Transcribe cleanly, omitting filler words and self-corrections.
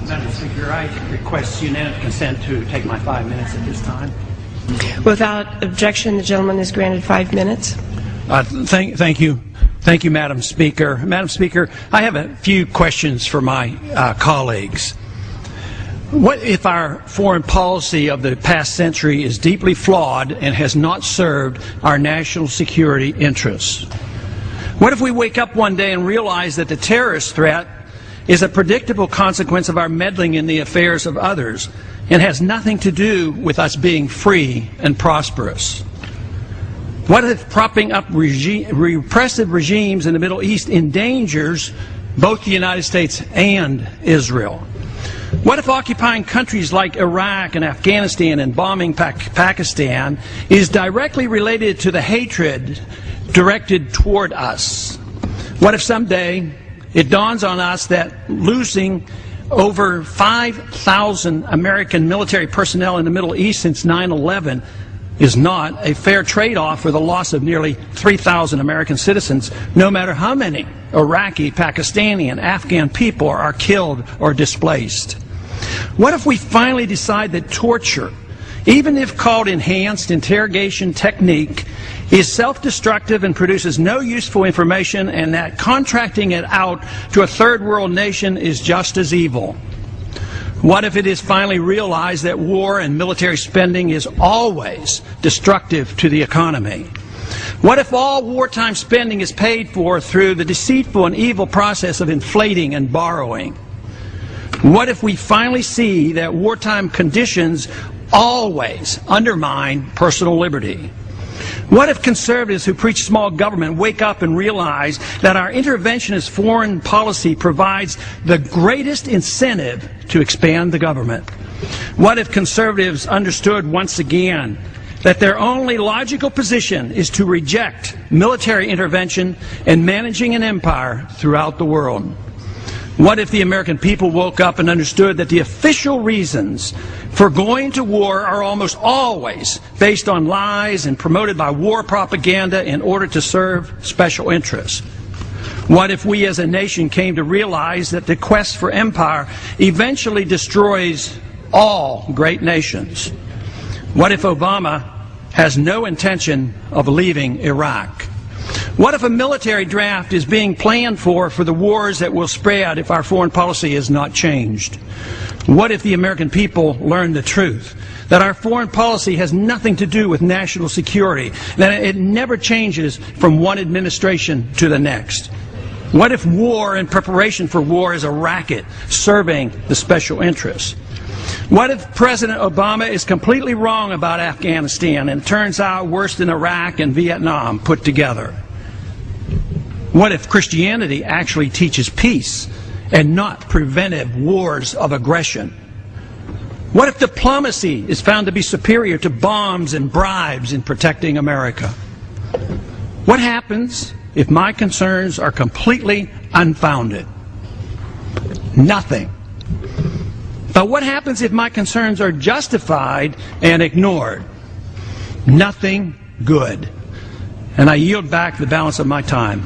Madam Speaker, I request unanimous consent to take my 5 minutes at this time. Without objection, the gentleman is granted 5 minutes. Thank you. Thank you, Madam Speaker. Madam Speaker, I have a few questions for my colleagues. What if our foreign policy of the past century is deeply flawed and has not served our national security interests? What if we wake up one day and realize that the terrorist threat is a predictable consequence of our meddling in the affairs of others and has nothing to do with us being free and prosperous? What if propping up repressive regimes in the Middle East endangers both the United States and Israel? What if occupying countries like Iraq and Afghanistan and bombing Pakistan is directly related to the hatred directed toward us? What if someday it dawns on us that losing over 5,000 American military personnel in the Middle East since 9/11 is not a fair trade-off for the loss of nearly 3,000 American citizens, no matter how many Iraqi, Pakistani, and Afghan people are killed or displaced? What if we finally decide that torture, even if called enhanced interrogation technique, is self-destructive and produces no useful information, and that contracting it out to a third world nation is just as evil? What if it is finally realized that war and military spending is always destructive to the economy? What if all wartime spending is paid for through the deceitful and evil process of inflating and borrowing? What if we finally see that wartime conditions always undermine personal liberty? What if conservatives who preach small government wake up and realize that our interventionist foreign policy provides the greatest incentive to expand the government? What if conservatives understood once again that their only logical position is to reject military intervention and managing an empire throughout the world? What if the American people woke up and understood that the official reasons for going to war are almost always based on lies and promoted by war propaganda in order to serve special interests? What if we as a nation came to realize that the quest for empire eventually destroys all great nations? What if Obama has no intention of leaving Iraq? What if a military draft is being planned for the wars that will spread if our foreign policy is not changed? What if the American people learn the truth, that our foreign policy has nothing to do with national security, that it never changes from one administration to the next? What if war and preparation for war is a racket serving the special interests? What if President Obama is completely wrong about Afghanistan and it turns out worse than Iraq and Vietnam put together? What if Christianity actually teaches peace and not preventive wars of aggression? What if diplomacy is found to be superior to bombs and bribes in protecting America? What happens if my concerns are completely unfounded? Nothing. But what happens if my concerns are justified and ignored? Nothing good. And I yield back the balance of my time.